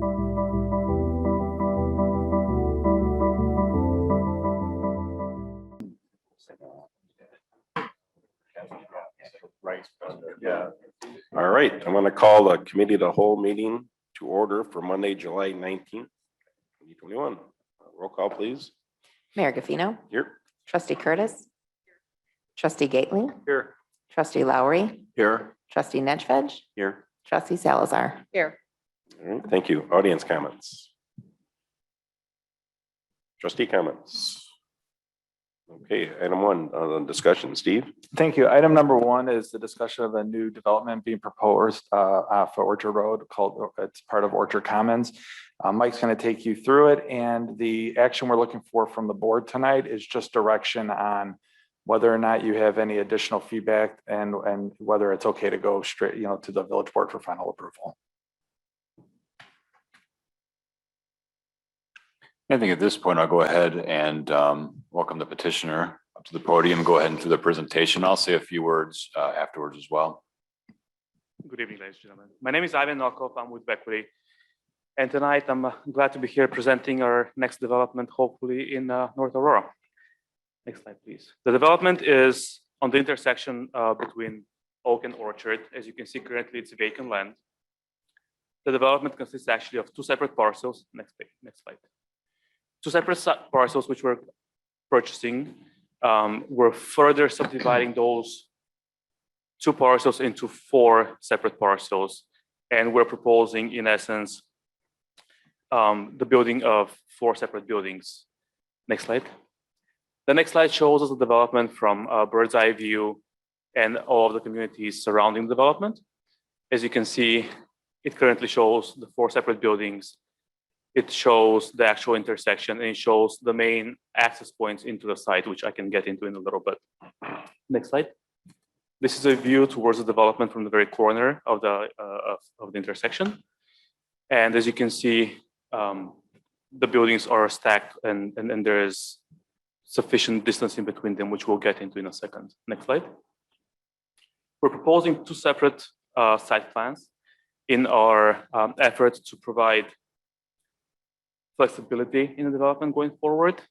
All right, I'm going to call the committee of the whole meeting to order for Monday, July 19th, 2021. Roll call, please. Mayor Gaffino. Here. Trustee Curtis. Trustee Gately. Here. Trustee Lowry. Here. Trustee Nedved. Here. Trustee Salazar. Here. All right, thank you. Audience comments. Trustee comments. Okay, item one on discussion. Steve? Thank you. Item number one is the discussion of a new development being proposed off of Orchard Road it's part of Orchard Commons. Mike's going to take you through it, and the action we're looking for from the board tonight is just direction on whether or not you have any additional feedback and whether it's okay to go straight, to the village board for final approval. I think at this point, I'll go ahead and welcome the petitioner up to the podium, go ahead and do the presentation. I'll say a few words afterwards as well. Good evening, ladies and gentlemen. My name is Ivan Nokov. I'm with Bequity. And tonight, I'm glad to be here presenting our next development, hopefully in North Aurora. Next slide, please. The development is on the intersection between Oak and Orchard. As you can see, currently it's vacant land. The development consists actually of two separate parcels. Next slide. Two separate parcels which we're purchasing. We're further subdividing those two parcels into four separate parcels. And we're proposing, in essence, the building of four separate buildings. Next slide. The next slide shows us the development from a bird's eye view and all of the communities surrounding the development. As you can see, it currently shows the four separate buildings. It shows the actual intersection, and it shows the main access points into the site, which I can get into in a little bit. Next slide. This is a view towards the development from the very corner of the intersection. And as you can see, the buildings are stacked and there is sufficient distance in between them, which we'll get into in a second. Next slide. We're proposing two separate site plans in our effort to provide flexibility in the development going forward.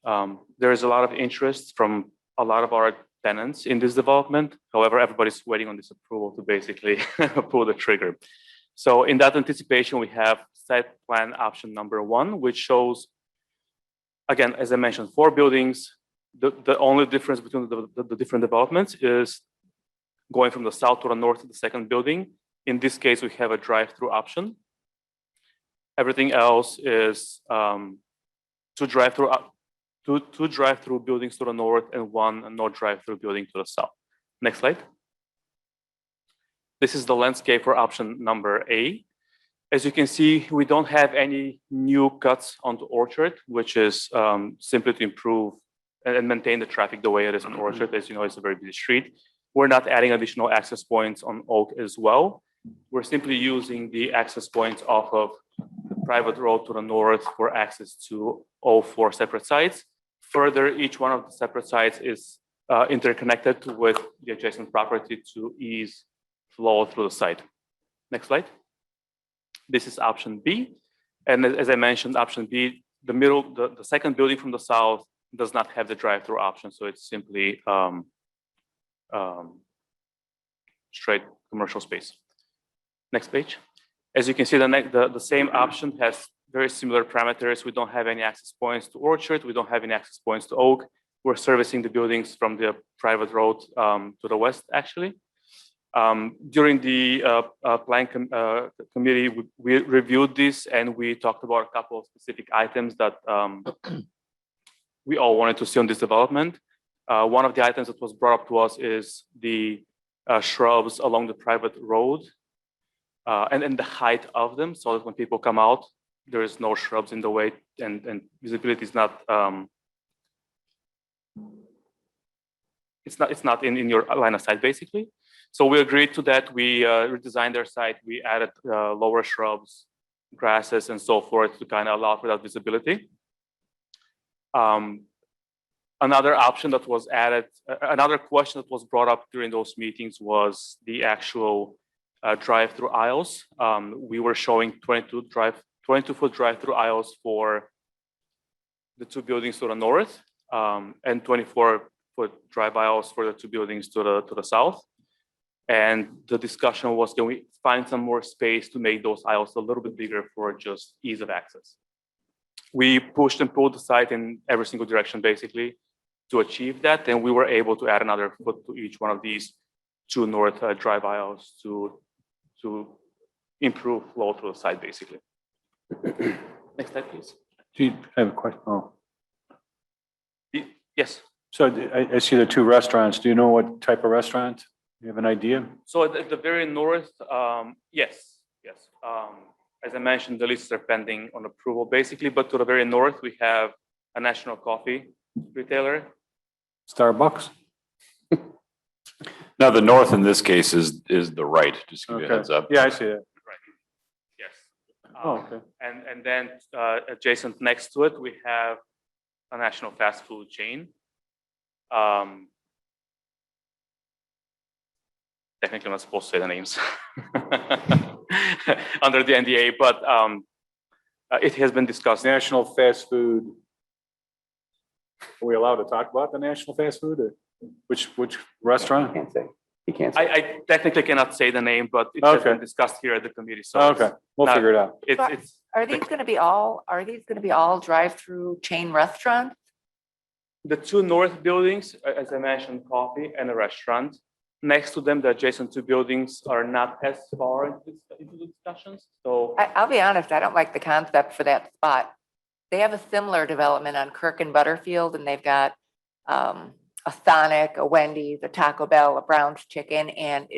There is a lot of interest from a lot of our tenants in this development. However, everybody's waiting on this approval to basically pull the trigger. So in that anticipation, we have site plan option number one, which shows, again, as I mentioned, four buildings. The only difference between the different developments is going from the south to the north to the second building. In this case, we have a drive-through option. Everything else is two drive-through buildings to the north and one no drive-through building to the south. Next slide. This is the landscape for option number A. As you can see, we don't have any new cuts onto Orchard, which is simply to improve and maintain the traffic the way it is on Orchard. As you know, it's a very busy street. We're not adding additional access points on Oak as well. We're simply using the access points off of the private road to the north for access to all four separate sites. Further, each one of the separate sites is interconnected with the adjacent property to ease flow through the site. Next slide. This is option B. And as I mentioned, option B, the second building from the south does not have the drive-through option. So it's simply straight commercial space. Next page. As you can see, the same option has very similar parameters. We don't have any access points to Orchard. We don't have any access points to Oak. We're servicing the buildings from the private road to the west, actually. During the plan committee, we reviewed this and we talked about a couple of specific items that we all wanted to see on this development. One of the items that was brought up to us is the shrubs along the private road and the height of them, so that when people come out, there is no shrubs in the way and visibility is not it's not in your line of sight, basically. So we agreed to that. We redesigned their site. We added lower shrubs, grasses, and so forth to kind of allow for that visibility. Another option that was added, another question that was brought up during those meetings was the actual drive-through aisles. We were showing 22-foot drive-through aisles for the two buildings to the north, and 24-foot drive aisles for the two buildings to the south. And the discussion was, can we find some more space to make those aisles a little bit bigger for just ease of access? We pushed and pulled the site in every single direction, basically, to achieve that. And we were able to add another foot to each one of these two north drive aisles to improve flow through the site, basically. Next slide, please. Do you have a question? Oh, Yes. so I see the two restaurants. Do you know what type of restaurant? You have an idea? So at the very north, yes. As I mentioned, the lists are pending on approval, basically. But to the very north, we have a national coffee retailer. Starbucks? Now, the north in this case is the right, just to give you a Okay. heads up. Yeah, I see it. Yes. Oh, okay. And then adjacent next to it, we have a national fast food chain. Technically, I'm not supposed to say the names under the NDA, but it has been discussed. National fast food. Are we allowed to talk about the national fast food or which restaurant? Can't say. He can't say. I technically cannot say the name, but it has been Okay. discussed here at the committee. So Okay, we'll figure it out. it's Are these going to be all drive-through chain restaurants? the two north buildings, as I mentioned, coffee and a restaurant. Next to them, the adjacent two buildings are not as far into the discussions. So I'll be honest, I don't like the concept for that spot. They have a similar development on Kirk and Butterfield, and they've got a Sonic, a Wendy's, a Taco Bell, a Brown's Chicken, and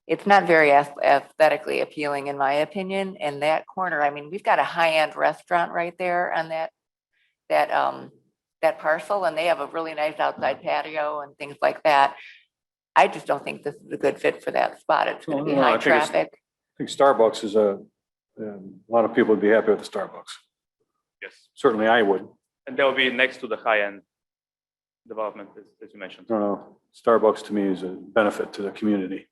it's not very aesthetically appealing, in my opinion. And that corner, I mean, we've got a high-end restaurant right there on that parcel, and they have a really nice outside patio and things like that. I just don't think this is a good fit for that spot. It's going to be No, I high think it's- traffic. I think Starbucks is a lot of people would be happy with the Starbucks. yes, Certainly I would. and that will be next to the high-end development, as you mentioned. I don't know. Starbucks to me is a benefit to the community.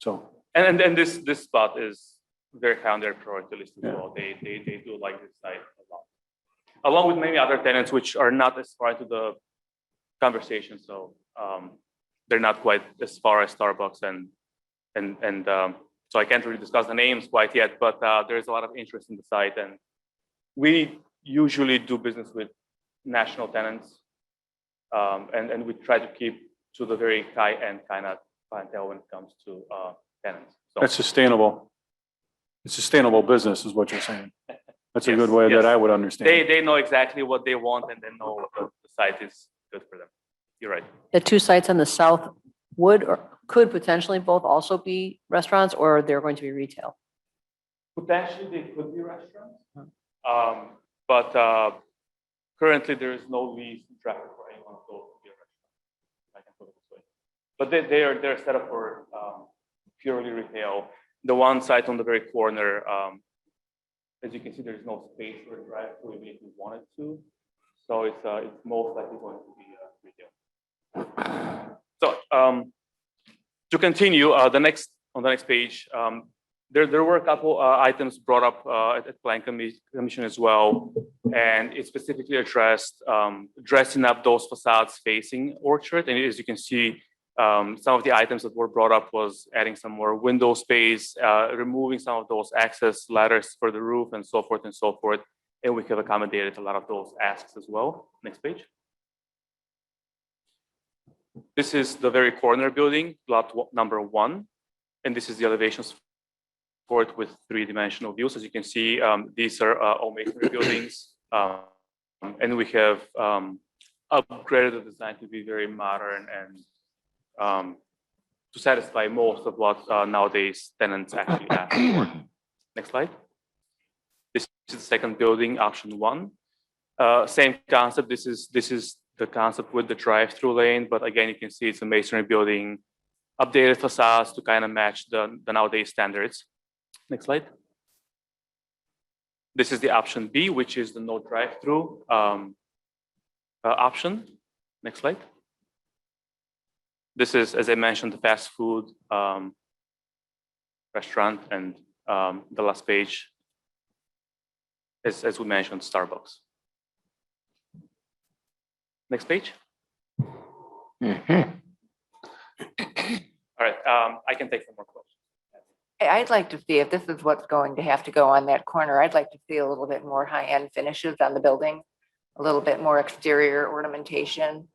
So, And this spot is very high on their priority list as Yeah. well. They do like this site a lot, along with many other tenants which are not as far into the conversation. So they're not quite as far as Starbucks and so I can't really discuss the names quite yet. But there's a lot of interest in the site, and we usually do business with national tenants, and we try to keep to the very high end kind of clientele when it comes to tenants. So that's sustainable. It's sustainable business is what you're saying. That's a Yes, good way yes. that I would understand. they know exactly what they want, and they know the site is good for them. You're right. The two sites on the south would or could potentially both also be restaurants, or they're going to be retail? Potentially, they could be restaurants, but currently there is no lease traffic for any one of those to be a restaurant. I can put it this way. But they're set up for purely retail. The one site on the very corner, as you can see, there's no space for a drive-through even if we wanted to. So it's most likely going to be retail. So to continue, on the next page, there were a couple items brought up at Plan Commission as well, and it specifically addressed dressing up those facades facing Orchard. And as you can see, some of the items that were brought up was adding some more window space, removing some of those access ladders for the roof, and so forth and so forth. And we have accommodated a lot of those asks as well. Next page. This is the very corner building, lot number 1, and this is the elevations for it with 3-dimensional views. As you can see, these are all masonry buildings, and we have upgraded the design to be very modern and to satisfy most of what nowadays tenants actually ask for. Next slide. This is the second building, option 1. Same concept. This is the concept with the drive-through lane, but again, you can see it's a masonry building, updated facades to kind of match the nowadays standards. Next slide. This is the option B, which is the no drive-through option. Next slide. This is, as I mentioned, the fast food restaurant, and the last page is, as we mentioned, Starbucks. Next page. All right, I can take some more questions. I'd like to see if this is what's going to have to go on that corner. I'd like to see a little bit more high-end finishes on the building, a little bit more exterior ornamentation.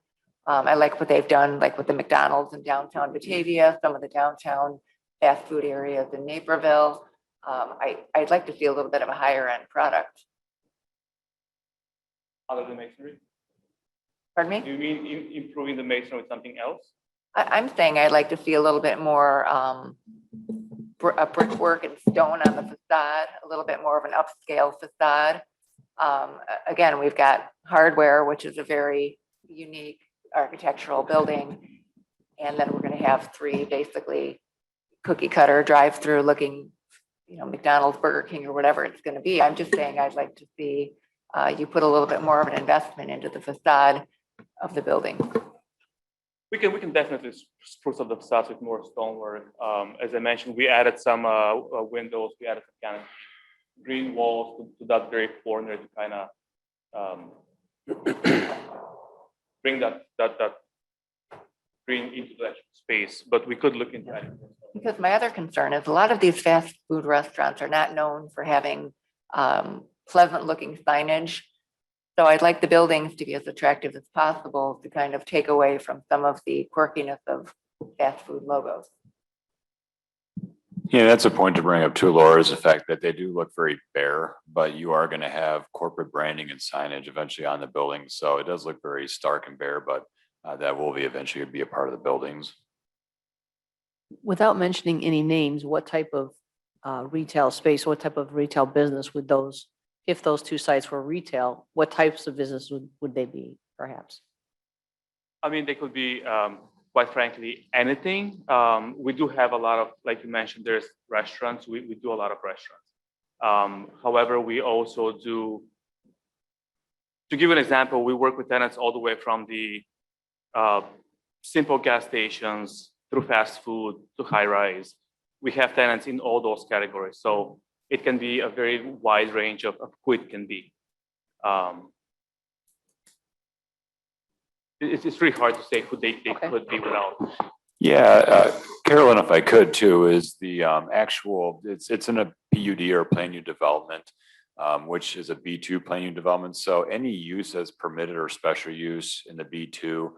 I like what they've done, like with the McDonald's in downtown Batavia, some of the downtown fast food areas in Naperville. I'd like to see a little bit of a higher end product. Other than masonry? Pardon me? Do you mean improving the masonry with something else? I'm saying I'd like to see a little bit more brickwork and stone on the facade, a little bit more of an upscale facade. Again, we've got hardware, which is a very unique architectural building. And then we're going to have 3 basically cookie cutter drive-through looking, McDonald's, Burger King, or whatever it's going to be. I'm just saying I'd like to see you put a little bit more of an investment into the facade of the building. We can definitely spruce up the facade with more stonework. As I mentioned, we added some windows, we added some kind of green walls to that very corner to kind of bring that green into the actual space, but we could look into that. Because my other concern is a lot of these fast food restaurants are not known for having pleasant looking signage. So I'd like the buildings to be as attractive as possible to kind of take away from some of the quirkiness of fast food logos. Yeah, that's a point to bring up too, Laura, is the fact that they do look very bare, but you are going to have corporate branding and signage eventually on the building. So it does look very stark and bare, but that will be eventually be a part of the buildings. Without mentioning any names, what type of retail space, what type of retail business would those, if those 2 sites were retail, what types of business would they be, perhaps? I mean, they could be, quite frankly, anything. We do have a lot of, like you mentioned, there's restaurants. We do a lot of restaurants. However, we also do, to give an example, we work with tenants all the way from the simple gas stations through fast food to high rise. We have tenants in all those categories. So it can be a very wide range of who it can be. It's really hard to say who they could be without. Yeah, Carolyn, if I could too, is the actual, it's in a PUD or plan unit development, which is a B2 plan unit development. So any use as permitted or special use in the B2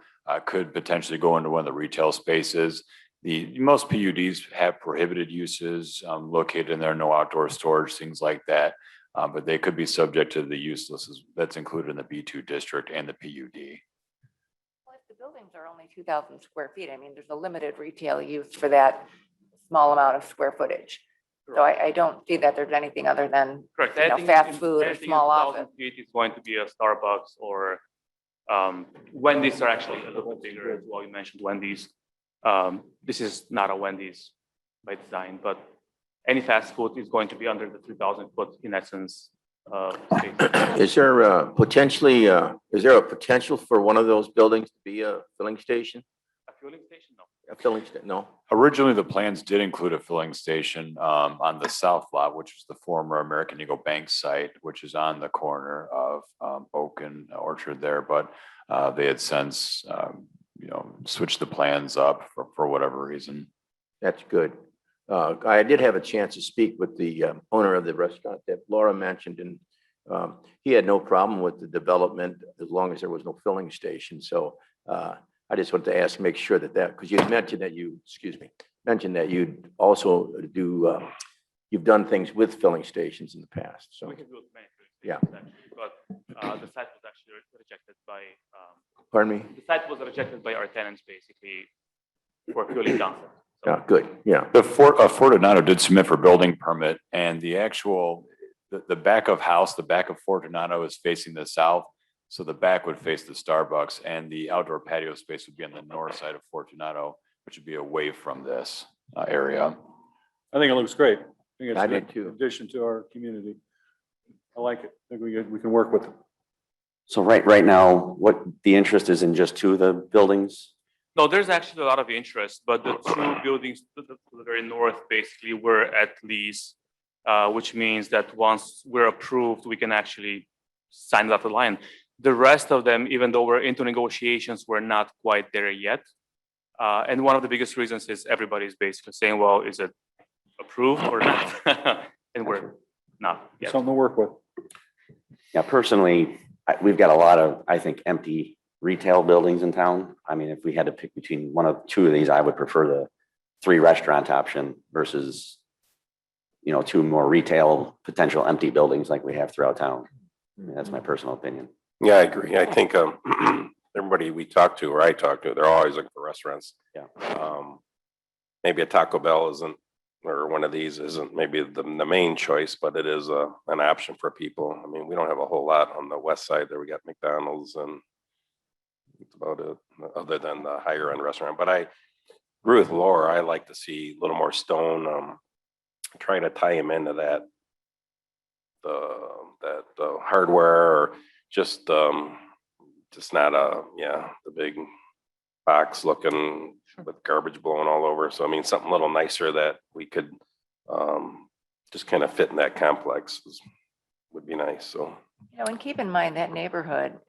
could potentially go into one of the retail spaces. Most PUDs have prohibited uses located in there, no outdoor storage, things like that. But they could be subject to the use list that's included in the B2 district and the PUD. Well, if the buildings are only 2,000 square feet, I mean, there's a limited retail use for that small amount of square footage. So I don't see that there's anything other than Correct. fast food or small office. It's going to be a Starbucks or Wendy's are actually a little bigger as well. You mentioned Wendy's. This is not a Wendy's by design, but any fast food is going to be under the 3,000 foot in essence. Is there is there a potential for one of those buildings to be a filling station? A fueling station? No. A filling station? No. Originally, the plans did include a filling station on the south lot, which is the former American Eagle Bank site, which is on the corner of Oak and Orchard there. But they had since, switched the plans up for whatever reason. That's good. I did have a chance to speak with the owner of the restaurant that Laura mentioned, and he had no problem with the development as long as there was no filling station. So I just wanted to ask, make sure that because you mentioned that you'd also do, you've done things with filling stations in the past. So We can do many things. Yeah. But the site was actually rejected by. Pardon me? The site was rejected by our tenants basically for fueling concept. So Yeah, good. Yeah. The Fortunato did submit for building permit, and the actual, the back of house, the back of Fortunato is facing the south. So the back would face the Starbucks, and the outdoor patio space would be on the north side of Fortunato, which would be away from this area. I think it looks great. I think it's I a did good too. addition to our community. I like it. I think we can work with it. So right now, what the interest is in just 2 of the buildings? No, there's actually a lot of interest, but the two buildings to the very north basically were at lease, which means that once we're approved, we can actually sign the dotted line. The rest of them, even though we're into negotiations, we're not quite there yet. And one of the biggest reasons is everybody's basically saying, well, is it approved or not? And we're not yet. Something to work with. Yeah, personally, we've got a lot of, I think, empty retail buildings in town. I mean, if we had to pick between one of two of these, I would prefer the 3 restaurant option versus, you know, 2 more retail potential empty buildings like we have throughout town. I mean, that's my personal opinion. Yeah, I agree. I think everybody we talk to or I talk to, they're always looking for restaurants. Yeah. Maybe a Taco Bell isn't, or one of these isn't maybe the main choice, but it is an option for people. I mean, we don't have a whole lot on the west side there. We got McDonald's and that's about it, other than the higher end restaurant. But I agree with Laura. I like to see a little more stone, trying to tie him into that, the hardware or just not the big box looking with garbage blowing all over. So I mean, something a little nicer that we could just kind of fit in that complex would be nice. So, You know, and keep in mind that neighborhood,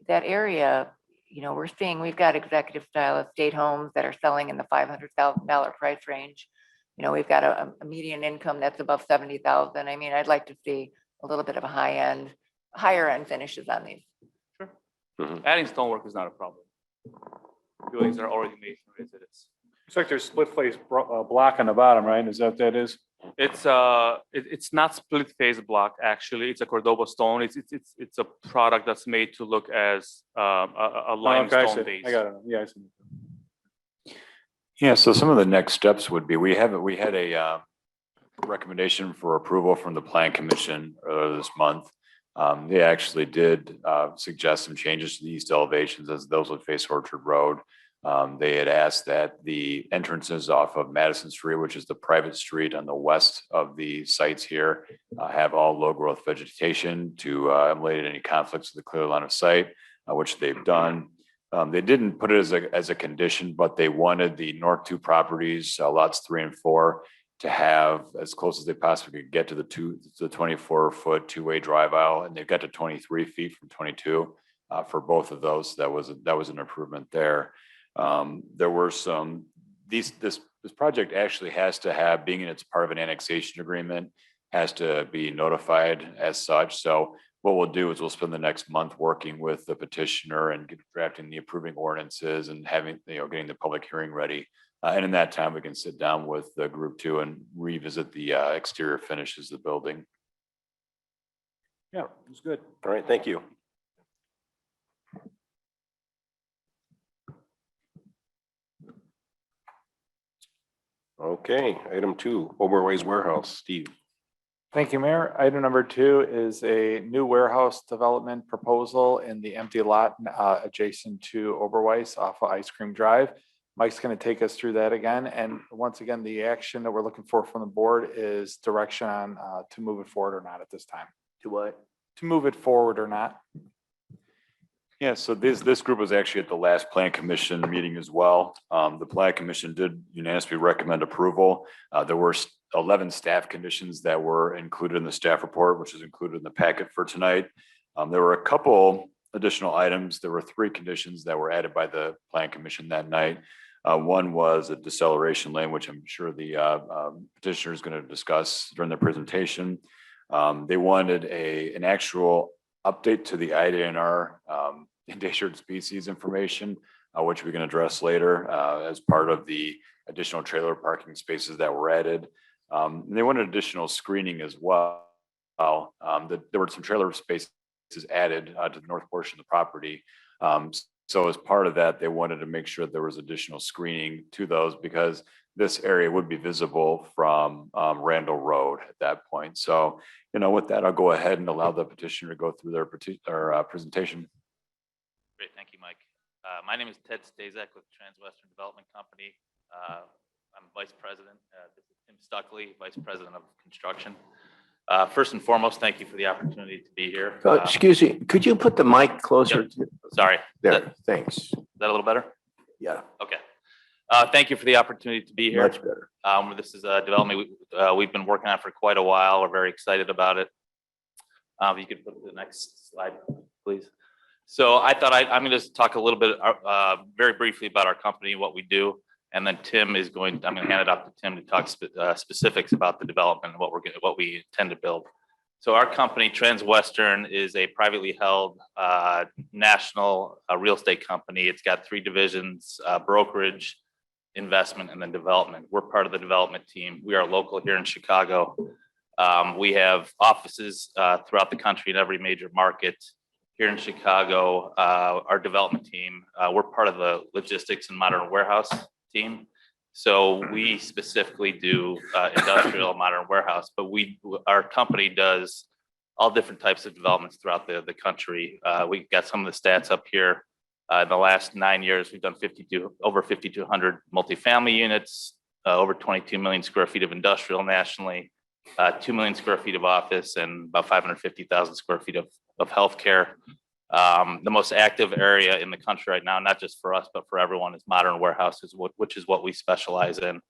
that area, you know, we've got executive style estate homes that are selling in the $500,000 price range. You know, we've got a median income that's above 70,000. I mean, I'd like to see a little bit of a higher end finishes on these. Sure. Mhm. Adding stonework is not a problem. Buildings are already masonry as it is. It's like there's split face block on the bottom, right? Is that what that is? It's not split face block, actually. It's a Cordoba stone. It's a product that's made to look as a Oh, okay, I limestone see. base. I got it. Yeah, I see. Yeah, so some of the next steps would be, we had a recommendation for approval from the Plan Commission earlier this month. They actually did suggest some changes to the east elevations as those would face Orchard Road. They had asked that the entrances off of Madison Street, which is the private street on the west of the sites here, have all low growth vegetation to eliminate any conflicts with the clear line of sight, which they've done. They didn't put it as a condition, but they wanted the north 2 properties, lots 3 and 4, to have as close as they possibly could get to the 24-foot 2-way drive aisle, and they've got to 23 feet from 22 for both of those. That was an improvement there. There were some, this project actually has to have, being it's part of an annexation agreement, has to be notified as such. So what we'll do is we'll spend the next month working with the petitioner and drafting the approving ordinances and getting the public hearing ready. And in that time, we can sit down with the group 2 and revisit the exterior finishes of the building. Yeah, it's good. all right, thank you. Okay, item 2, Oberway's Warehouse, Steve. Thank you, Mayor. Item number 2 is a new warehouse development proposal in the empty lot adjacent to Oberweis off of Ice Cream Drive. Mike's going to take us through that again. And once again, the action that we're looking for from the board is direction on to move it forward or not at this time. To what? To move it forward or not. Yeah, so this group was actually at the last Plan Commission meeting as well. The Plan Commission did unanimously recommend approval. There were 11 staff conditions that were included in the staff report, which is included in the packet for tonight. There were a couple additional items. There were 3 conditions that were added by the Plan Commission that night. One was a deceleration lane, which I'm sure the petitioner is going to discuss during their presentation. They wanted an actual update to the IDNR endangered species information, which we can address later as part of the additional trailer parking spaces that were added. They wanted additional screening as well. There were some trailer spaces added to the north portion of the property. So as part of that, they wanted to make sure there was additional screening to those because this area would be visible from Randall Road at that point. So, with that, I'll go ahead and allow the petitioner to go through their presentation. Great, thank you, Mike. My name is Ted Stazek with Transwestern Development Company. I'm Vice President. This is Tim Stuckley, Vice President of Construction. First and foremost, thank you for the opportunity to be here. Excuse me, could you put the mic closer? Yep. Sorry. There, thanks. Is that a little better? Yeah, Okay. Thank you for the opportunity to be here. much better. This is a development we've been working on for quite a while. We're very excited about it. If you could put the next slide, please. So I thought I'm going to just talk a little bit, very briefly about our company, what we do, and then I'm going to hand it off to Tim to talk specifics about the development and what we intend to build. So our company, Transwestern, is a privately held national real estate company. It's got 3 divisions: brokerage, investment, and then development. We're part of the development team. We are local here in Chicago. We have offices throughout the country in every major market. Here in Chicago, our development team, we're part of the logistics and modern warehouse team. So we specifically do industrial modern warehouse, but our company does all different types of developments throughout the country. We've got some of the stats up here. In the last 9 years, we've done over 5,200 multifamily units, over 22 million square feet of industrial nationally, 2 million square feet of office, and about 550,000 square feet of healthcare. The most active area in the country right now, not just for us, but for everyone, is modern warehouses, which is what we specialize in.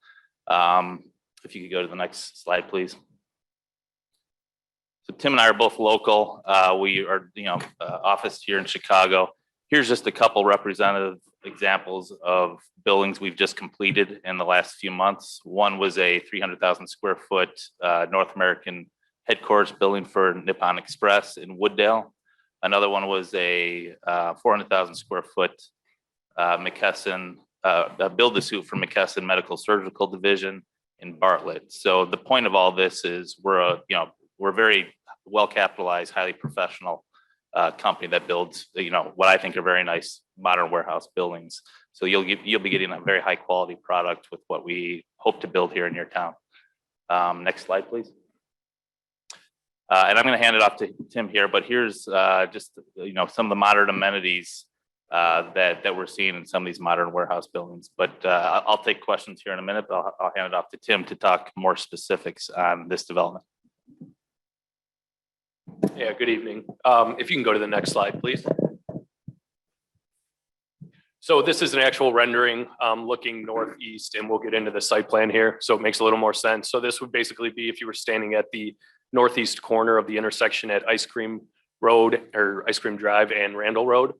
If you could go to the next slide, please. So Tim and I are both local. We are, office here in Chicago. Here's just a couple representative examples of buildings we've just completed in the last few months. One was a 300,000 square foot North American headquarters building for Nippon Express in Wooddale. Another one was a 400,000 square foot McKesson build-to-suit for McKesson Medical Surgical Division in Bartlett. So the point of all this is we're very well capitalized, highly professional company that builds, what I think are very nice modern warehouse buildings. So you'll be getting a very high quality product with what we hope to build here in your town. Next slide, please. And I'm going to hand it off to Tim here, but here's just some of the modern amenities that we're seeing in some of these modern warehouse buildings. But I'll take questions here in a minute, but I'll hand it off to Tim to talk more specifics on this development. Yeah, good evening. If you can go to the next slide, please. So this is an actual rendering looking northeast, and we'll get into the site plan here, so it makes a little more sense. So this would basically be if you were standing at the northeast corner of the intersection at Ice Cream Road or Ice Cream Drive and Randall Road.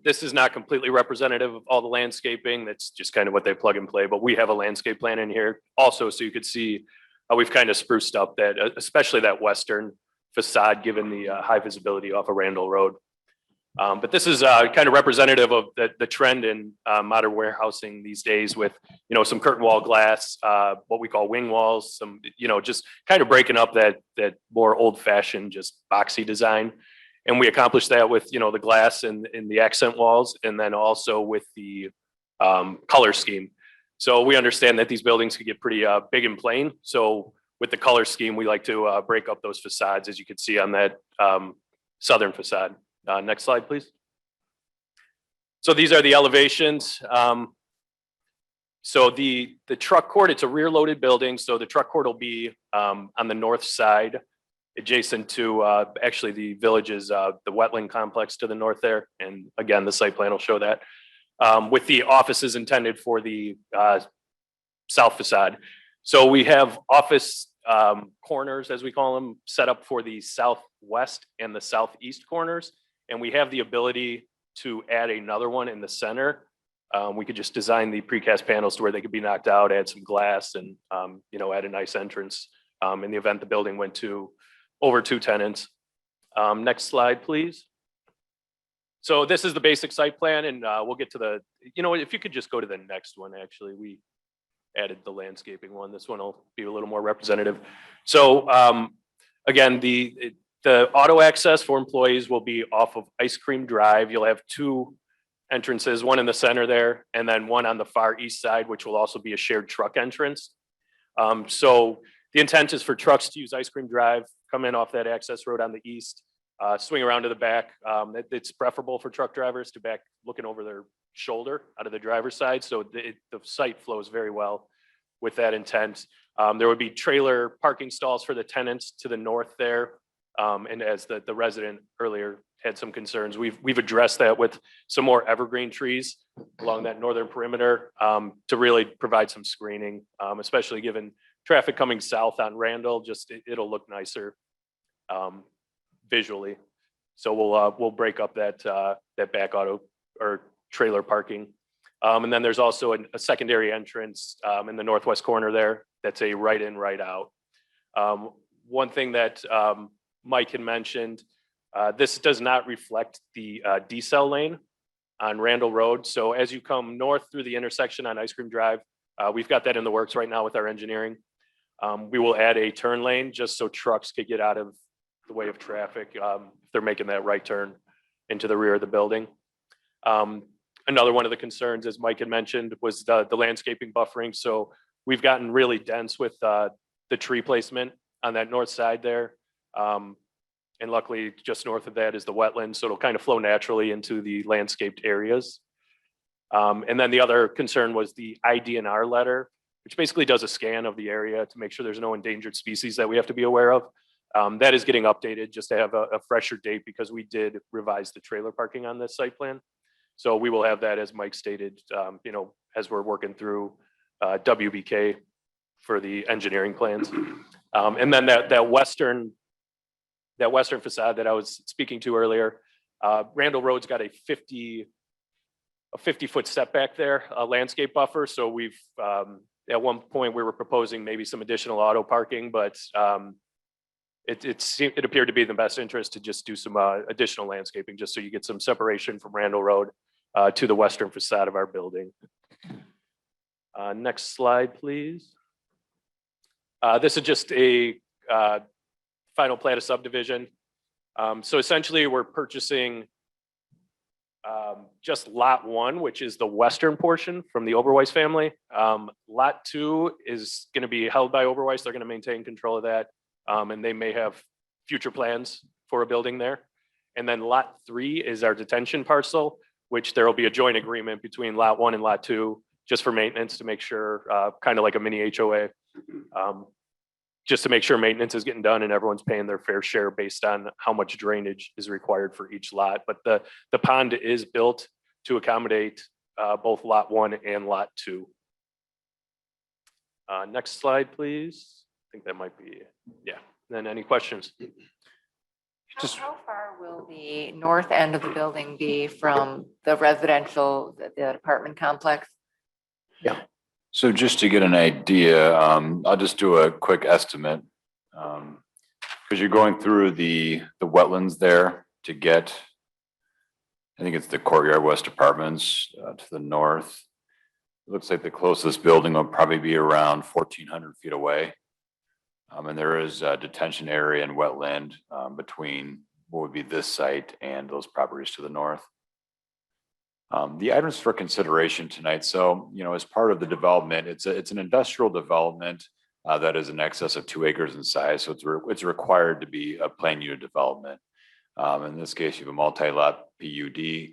This is not completely representative of all the landscaping. That's just kind of what they plug and play, but we have a landscape plan in here also, so you could see how we've kind of spruced up that, especially that western facade, given the high visibility off of Randall Road. But this is kind of representative of the trend in modern warehousing these days with, some curtain wall glass, what we call wing walls, some, just kind of breaking up that more old fashioned, just boxy design. And we accomplished that with, the glass and the accent walls, and then also with the color scheme. So we understand that these buildings can get pretty big and plain. So with the color scheme, we like to break up those facades, as you can see on that southern facade. Next slide, please. So these are the elevations. So the truck court, it's a rear loaded building. So the truck court will be on the north side, adjacent to actually the village's, the wetland complex to the north there. And again, the site plan will show that. With the offices intended for the south facade. So we have office corners, as we call them, set up for the southwest and the southeast corners. And we have the ability to add another one in the center. We could just design the precast panels to where they could be knocked out, add some glass, and add a nice entrance in the event the building went to over 2 tenants. Next slide, please. So this is the basic site plan, and we'll get to the, if you could just go to the next one, actually, we added the landscaping one. This one will be a little more representative. So again, the auto access for employees will be off of Ice Cream Drive. You'll have 2 entrances, one in the center there, and then one on the far east side, which will also be a shared truck entrance. So the intent is for trucks to use Ice Cream Drive, come in off that access road on the east, swing around to the back. It's preferable for truck drivers to back looking over their shoulder out of the driver's side. So the site flows very well with that intent. There would be trailer parking stalls for the tenants to the north there. And as the resident earlier had some concerns, we've addressed that with some more evergreen trees along that northern perimeter to really provide some screening, especially given traffic coming south on Randall, just it'll look nicer visually. So we'll break up that back auto or trailer parking. And then there's also a secondary entrance in the northwest corner there. That's a right in, right out. One thing that Mike had mentioned, this does not reflect the decel lane on Randall Road. So as you come north through the intersection on Ice Cream Drive, we've got that in the works right now with our engineering. We will add a turn lane just so trucks could get out of the way of traffic if they're making that right turn into the rear of the building. Another one of the concerns, as Mike had mentioned, was the landscaping buffering. So we've gotten really dense with the tree placement on that north side there. And luckily, just north of that is the wetland, so it'll kind of flow naturally into the landscaped areas. And then the other concern was the IDNR letter, which basically does a scan of the area to make sure there's no endangered species that we have to be aware of. That is getting updated just to have a fresher date because we did revise the trailer parking on this site plan. So we will have that, as Mike stated, as we're working through WBK for the engineering plans. And then that western facade that I was speaking to earlier, Randall Road's got a 50-foot setback there, a landscape buffer. So we've, at one point we were proposing maybe some additional auto parking, but it appeared to be in the best interest to just do some additional landscaping, just so you get some separation from Randall Road to the western facade of our building. Next slide, please. This is just a final plat of subdivision. So essentially we're purchasing just lot 1, which is the western portion from the Oberweis family. Lot 2 is going to be held by Oberweis. They're going to maintain control of that. And they may have future plans for a building there. And then lot 3 is our detention parcel, which there will be a joint agreement between lot 1 and lot 2, just for maintenance to make sure, kind of like a mini HOA, just to make sure maintenance is getting done and everyone's paying their fair share based on how much drainage is required for each lot. But the pond is built to accommodate both lot 1 and lot 2. Next slide, please. I think that might be, yeah. Then any questions? How far will the north end of the building be from the residential, the apartment complex? So just to get an idea, I'll just do a quick estimate. Because you're going through the wetlands there to get, I think it's the Courtyard West Apartments to the north. It looks like the closest building will probably be around 1,400 feet away. And there is a detention area and wetland between what would be this site and those properties to the north. The items for consideration tonight. So, as part of the development, it's an industrial development that is in excess of 2 acres in size. So it's required to be a planned unit development. In this case, you have a multi-lot PUD,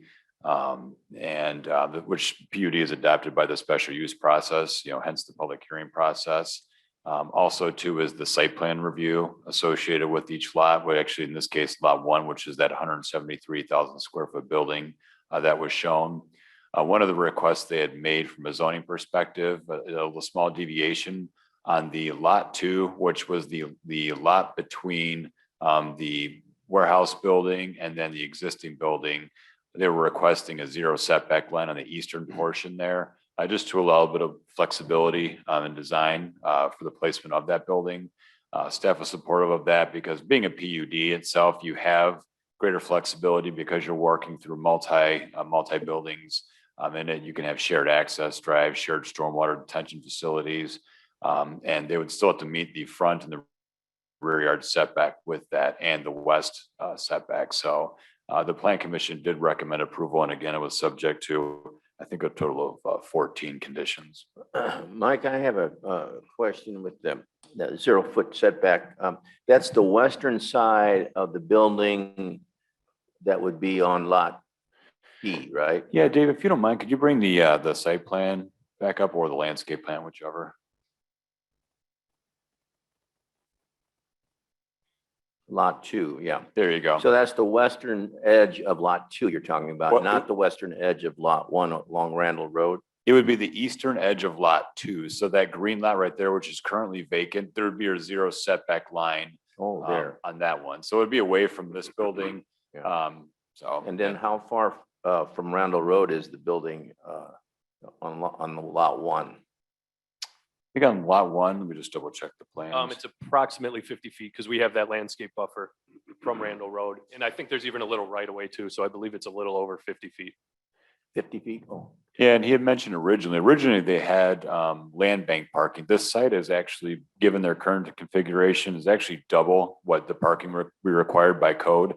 which PUD is adopted by the special use process, hence the public hearing process. Also too is the site plan review associated with each lot, well, actually in this case, lot 1, which is that 173,000 square foot building that was shown. One of the requests they had made from a zoning perspective, a small deviation on the lot 2, which was the lot between the warehouse building and then the existing building. They were requesting a 0 setback line on the eastern portion there. Just to allow a bit of flexibility in design for the placement of that building. Staff is supportive of that because being a PUD itself, you have greater flexibility because you're working through multi buildings. In it, you can have shared access drives, shared stormwater detention facilities, and they would still have to meet the front and the rear yard setback with that and the west setback. So the Plan Commission did recommend approval, and again, it was subject to, I think, a total of 14 conditions. Mike, I have a question with the 0 foot setback. That's the western side of the building that would be on lot E, right? Yeah, Dave, if you don't mind, could you bring the site plan back up or the landscape plan, whichever? Lot 2, yeah. There you go. So that's the western edge of Lot 2 you're talking about, What- not the western edge of Lot 1 along Randall Road. It would be the eastern edge of lot 2. So that green lot right there, which is currently vacant, there would be a 0 setback line Oh, there. on that one. So it'd be away from this building. Yeah. So. And then how far from Randall Road is the building on the Lot 1? I think on lot 1, let me just double check the plans. It's approximately 50 feet because we have that landscape buffer from Randall Road. And I think there's even a little right of way too. So I believe it's a little over 50 feet. 50 feet? Oh. Yeah, and he had mentioned originally they had land bank parking. This site is actually, given their current configuration, is actually double what the parking would be required by code.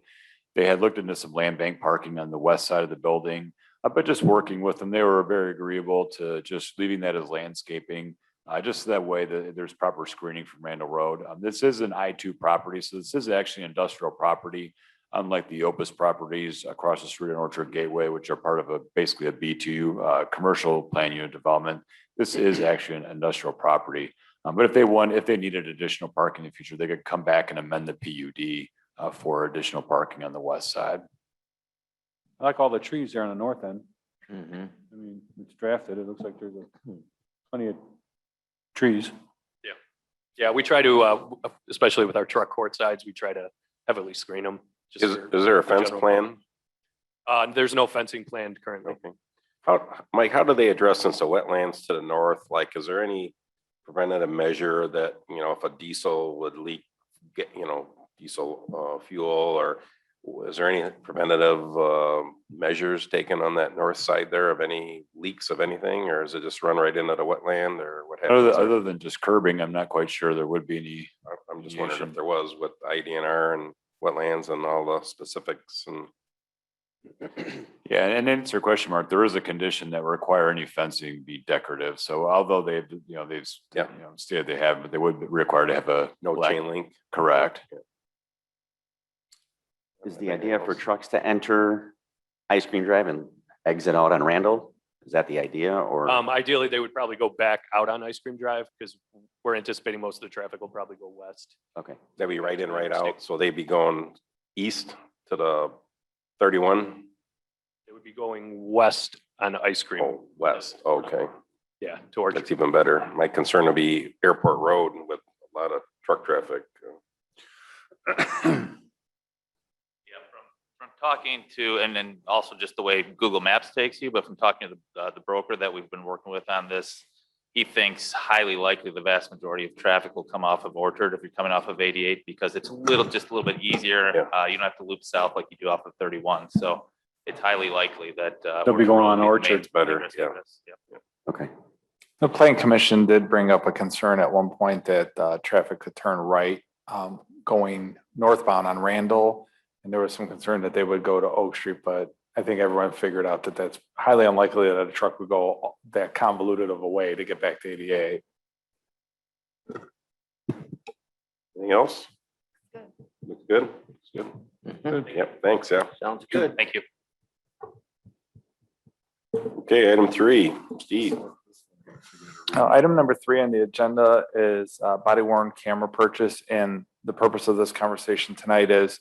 They had looked into some land bank parking on the west side of the building, but just working with them, they were very agreeable to just leaving that as landscaping. Just that way that there's proper screening from Randall Road. This is an I-2 property, so this is actually an industrial property, unlike the Opus properties across the street on Orchard Gateway, which are part of basically a B2 commercial plan unit development. This is actually an industrial property. But if they needed additional parking in the future, they could come back and amend the PUD for additional parking on the west side. I like all the trees there on the north end. Mhm. I mean, it's drafted. It looks like there's plenty of trees. Yeah, we try to, especially with our truck court sides, we try to heavily screen them. Is there a fence plan? There's no fencing planned currently. Okay. Mike, how do they address, since the wetlands to the north, like, is there any preventative measure that, if a diesel would leak, diesel fuel, or is there any preventative measures taken on that north side there of any leaks of anything, or is it just run right into the wetland, or what happens? Other than just curbing, I'm not quite sure there would be any. I'm just wondering if there was with IDNR and wetlands and all the specifics and. Yeah, and then it's your question mark. There is a condition that require any fencing be decorative. So although they've stated they have, but they would be required to have a No chain link. Correct. Is the idea for trucks to enter Ice Cream Drive and exit out on Randall? Is that the idea, or? Ideally, they would probably go back out on Ice Cream Drive because we're anticipating most of the traffic will probably go west. Okay. They'd be right in, right out, so they'd be going east to the 31? They would be going west on Ice Cream. Oh, west, okay. Yeah, towards. That's even better. My concern would be Airport Road with a lot of truck traffic. Yeah, from talking to, and then also just the way Google Maps takes you, but from talking to the broker that we've been working with on this, he thinks highly likely the vast majority of traffic will come off of Orchard if you're coming off of 88, because it's just a little bit easier. Yeah. You don't have to loop south like you do off of 31. So it's highly likely that They'll be going on Orchard will be the Orchard. main It's better, risk yeah. of this. Yeah. Okay. The Plan Commission did bring up a concern at one point that traffic could turn right going northbound on Randall. And there was some concern that they would go to Oak Street, but I think everyone figured out that that's highly unlikely that a truck would go that convoluted of a way to get back to 88. Anything else? Good. Looks good. Looks good. Yep, thanks, yeah. Sounds good. Thank you. Okay, item 3, Steve. Item number 3 on the agenda is body worn camera purchase. And the purpose of this conversation tonight is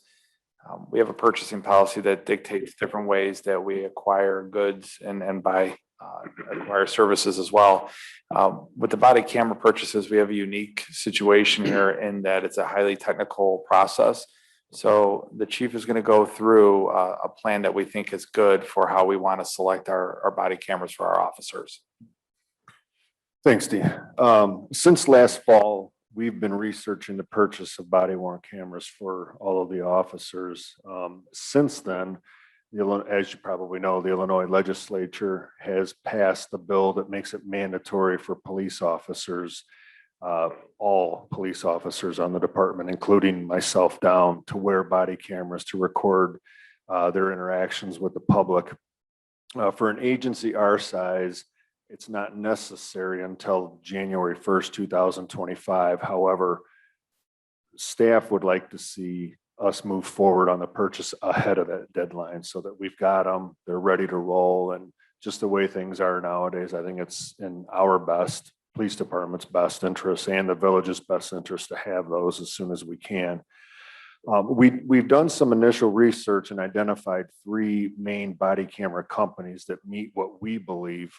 we have a purchasing policy that dictates different ways that we acquire goods and buy acquire services as well. With the body camera purchases, we have a unique situation here in that it's a highly technical process. So the chief is going to go through a plan that we think is good for how we want to select our body cameras for our officers. Thanks, Steve. Since last fall, we've been researching the purchase of body worn cameras for all of the officers. Since then, as you probably know, the Illinois legislature has passed the bill that makes it mandatory for police officers, all police officers on the department, including myself, down to wear body cameras to record their interactions with the public. For an agency our size, it's not necessary until January 1st, 2025. However, staff would like to see us move forward on the purchase ahead of that deadline so that we've got them, they're ready to roll. And just the way things are nowadays, I think it's in our best, police department's best interest and the village's best interest to have those as soon as we can. We've done some initial research and identified 3 main body camera companies that meet what we believe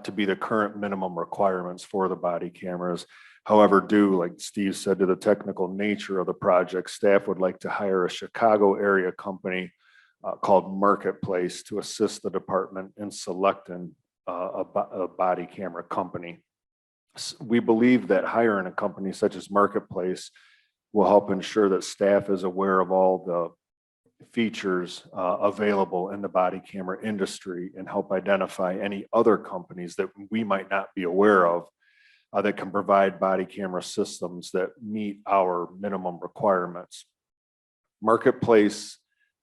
to be the current minimum requirements for the body cameras. However, due, like Steve said, to the technical nature of the project, staff would like to hire a Chicago area company called Marketplace to assist the department in selecting a body camera company. We believe that hiring a company such as Marketplace will help ensure that staff is aware of all the features available in the body camera industry and help identify any other companies that we might not be aware of that can provide body camera systems that meet our minimum requirements. Marketplace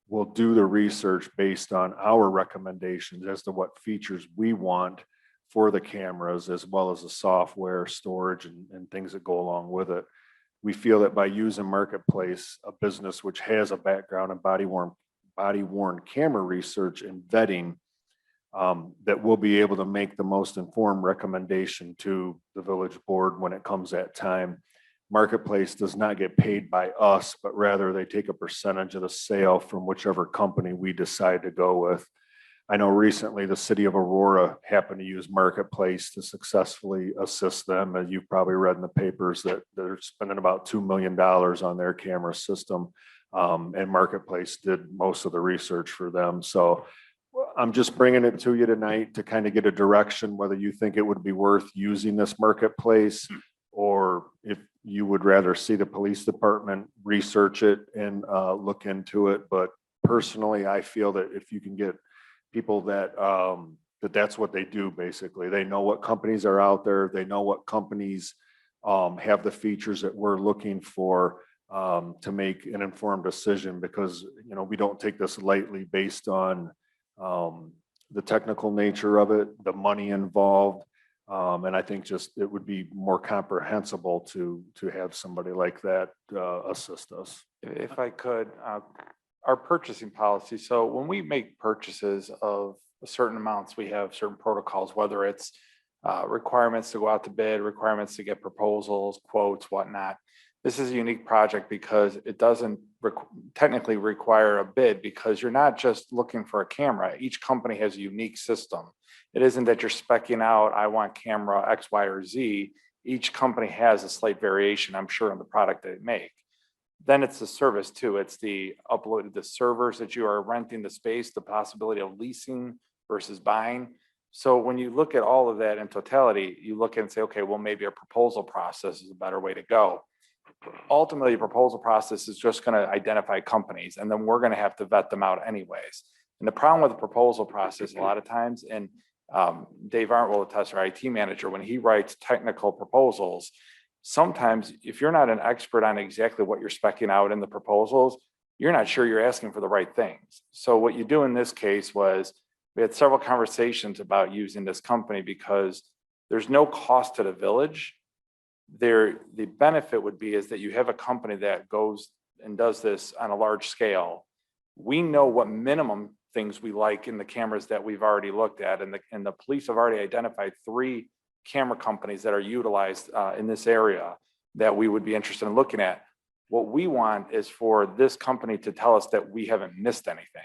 will do the research based on our recommendations as to what features we want for the cameras, as well as the software, storage, and things that go along with it. We feel that by using Marketplace, a business which has a background in body-worn camera research and vetting, that we'll be able to make the most informed recommendation to the village board when it comes that time. Marketplace does not get paid by us, but rather they take a percentage of the sale from whichever company we decide to go with. I know recently the city of Aurora happened to use Marketplace to successfully assist them. As you've probably read in the papers that they're spending about $2 million on their camera system. And Marketplace did most of the research for them. So I'm just bringing it to you tonight to kind of get a direction, whether you think it would be worth using this Marketplace, or if you would rather see the police department research it and look into it. But personally, I feel that if you can get people that that's what they do, basically. They know what companies are out there. They know what companies have the features that we're looking for to make an informed decision, because, you know, we don't take this lightly based on the technical nature of it, the money involved. And I think just it would be more comprehensible to have somebody like that assist us. If I could, our purchasing policy. So when we make purchases of certain amounts, we have certain protocols, whether it's requirements to go out to bid, requirements to get proposals, quotes, whatnot. This is a unique project because it doesn't technically require a bid, because you're not just looking for a camera. Each company has a unique system. It isn't that you're speccing out, I want camera X, Y, or Z. Each company has a slight variation, I'm sure, in the product they make. Then it's the service too. It's the uploaded, the servers that you are renting the space, the possibility of leasing versus buying. So when you look at all of that in totality, you look and say, okay, well, maybe a proposal process is a better way to go. Ultimately, a proposal process is just going to identify companies, and then we're going to have to vet them out anyways. And the problem with the proposal process a lot of times, and Dave Arndt will attest, our IT manager, when he writes technical proposals, sometimes if you're not an expert on exactly what you're speccing out in the proposals, you're not sure you're asking for the right things. So what you do in this case was we had several conversations about using this company because there's no cost to the village. The benefit would be is that you have a company that goes and does this on a large scale. We know what minimum things we like in the cameras that we've already looked at, and the police have already identified 3 camera companies that are utilized in this area that we would be interested in looking at. What we want is for this company to tell us that we haven't missed anything.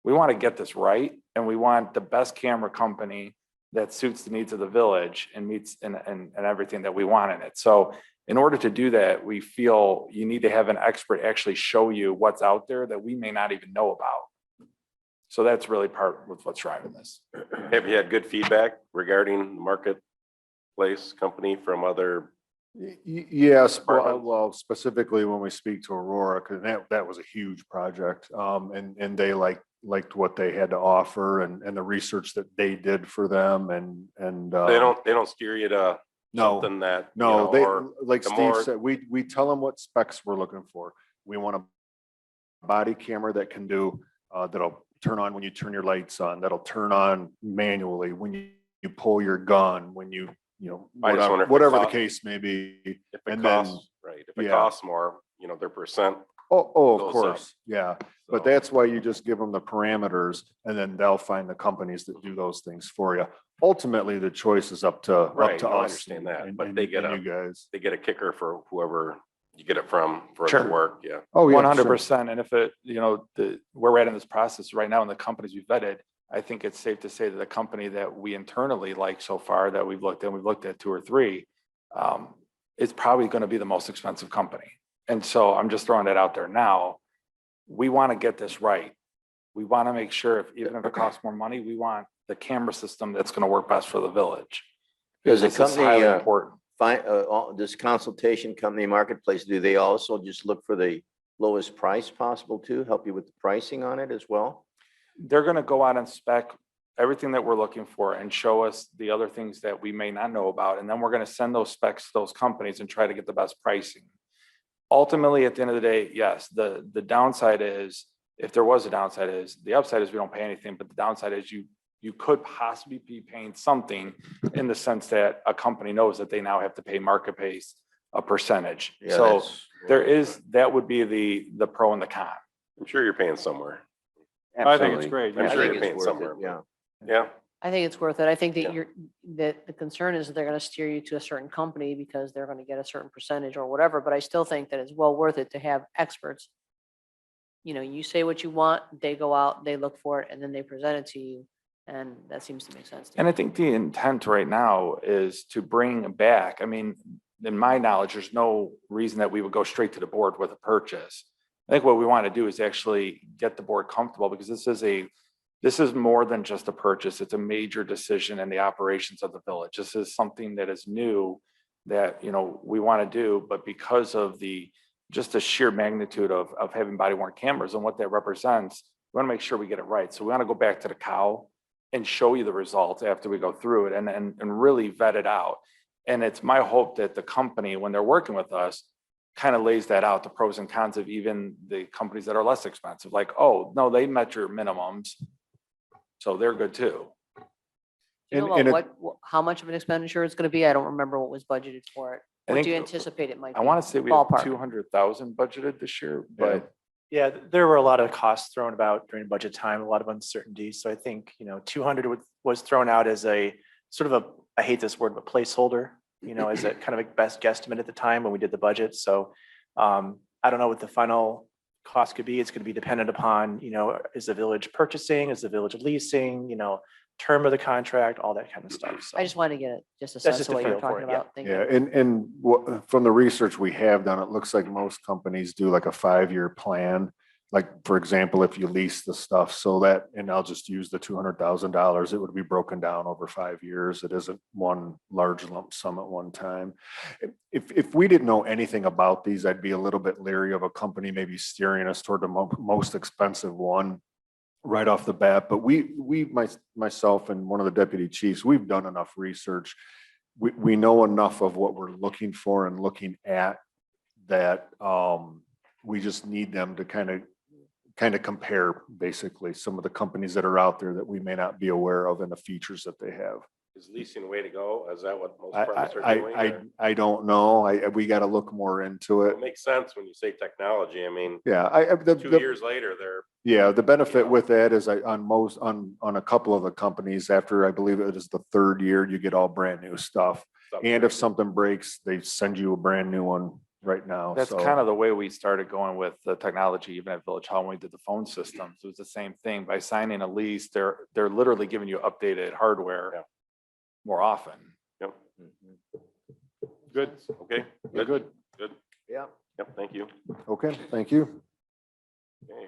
We want to get this right, and we want the best camera company that suits the needs of the village and meets and everything that we want in it. So in order to do that, we feel you need to have an expert actually show you what's out there that we may not even know about. So that's really part of what's driving this. Have you had good feedback regarding Marketplace company from other? Yes, well, specifically when we speak to Aurora, because that was a huge project, and they liked what they had to offer and the research that they did for them, and They don't steer you to something that, you know, they, or like the Steve more- said, we tell them what specs we're looking for. We want a body camera that can do that'll turn on when you turn your lights on, that'll turn on manually when you pull your gun, when you know, I just wonder if it whatever the costs- case may be. If it And costs, then- right, if it yeah. costs more, you know, their percent. Oh, goes of up. course, yeah. But So- that's why you just give them the parameters, and then they'll find the companies that do those things for you. Ultimately, the choice is up to Right, no, I us. understand that, and- but and- they get and you guys. they get a kicker for whoever you get it from for it Sure. to work, yeah. Oh, yeah. 100%. And if it, where we're at in this process right now and the companies we've vetted, I think it's safe to say that the company that we internally like so far that we've looked at 2 or 3, is probably going to be the most expensive company. And so I'm just throwing that out there now. We want to get this right. We want to make sure even if it costs more money, we want the camera system that's going to work best for the village. Does the This is highly company, important. this consultation company marketplace, do they also just look for the lowest price possible too? Help you with the pricing on it as well? They're going to go out and spec everything that we're looking for and show us the other things that we may not know about. And then we're going to send those specs to those companies and try to get the best pricing. Ultimately, at the end of the day, yes, the downside is, if there was a downside is, the upside is we don't pay anything, but the downside is you could possibly be paying something in the sense that a company knows that they now have to pay market-based a percentage. Yeah, So that's- that would be the pro and the con. I'm sure you're paying somewhere. I think it's great. I'm I sure think you're it's paying worth it, somewhere. yeah. Yeah, I think it's worth it. I think that Yeah. that the concern is that they're going to steer you to a certain company because they're going to get a certain percentage or whatever, but I still think that it's well worth it to have experts. You say what you want, they go out, they look for it, and then they present it to you. And that seems to make sense to And me. I think the intent right now is to bring back, I mean, in my knowledge, there's no reason that we would go straight to the board with a purchase. I think what we want to do is actually get the board comfortable because this is more than just a purchase. It's a major decision in the operations of the village. This is something that is new that, we want to do, but because of just the sheer magnitude of having body worn cameras and what that represents, we want to make sure we get it right. So we want to go back to the cow and show you the results after we go through it and really vet it out. And it's my hope that the company, when they're working with us, kind of lays that out, the pros and cons of even the companies that are less expensive, like, oh, no, they met your minimums, so they're good too. Do you know and about how much of an expenditure it's going to be? I don't remember what was budgeted for it. I What do you think- anticipate it might be? I want to say we have Ballpark. 200,000 budgeted this year, but Yeah, there were a lot of costs thrown about during budget time, a lot of uncertainty. So I think, 200 was thrown out as a sort of I hate this word, but placeholder, as a kind of a best guesstimate at the time when we did the budget. So I don't know what the final cost could be. It's going to be dependent upon, is the village purchasing, is the village leasing, term of the contract, all that kind of stuff. So I just want to get just a That's sense just of a what you're feel for talking it, yeah. about. Thank Yeah, you. and from the research we have done, it looks like most companies do like a 5-year plan. Like, for example, if you lease the stuff so that, and I'll just use the $200,000, it would be broken down over 5 years. It isn't one large lump sum at one time. If we didn't know anything about these, I'd be a little bit leery of a company maybe steering us toward the most expensive one right off the bat. But myself and one of the deputy chiefs, we've done enough research. We know enough of what we're looking for and looking at that we just need them to kind of compare basically some of the companies that are out there that we may not be aware of and the features that they have. is leasing the way to go? Is that what most departments are doing? or- I don't know. We got to look more into it. It makes sense when you say technology. I mean, Yeah, 2 years later, they're. yeah, the benefit with that is on a couple of the companies, after I believe it is the 3rd year, you get all brand new stuff. And if something breaks, they send you a brand new one right now. that's So- kind of the way we started going with the technology, even at Village Hall when we did the phone systems. It was the same thing. By signing a lease, they're literally giving you updated hardware Yeah. more often. Yep. Good. Okay, You're good, good. good. Yeah. Yep, thank you. Okay, thank you. Okay.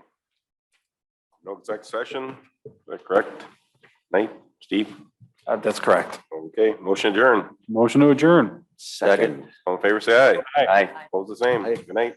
No exec session, is that correct? Nate, Steve? That's correct. Okay, motion adjourned. Motion to adjourn. Second. All in favor, say aye. Aye. Opposed, the same. Aye. Good night.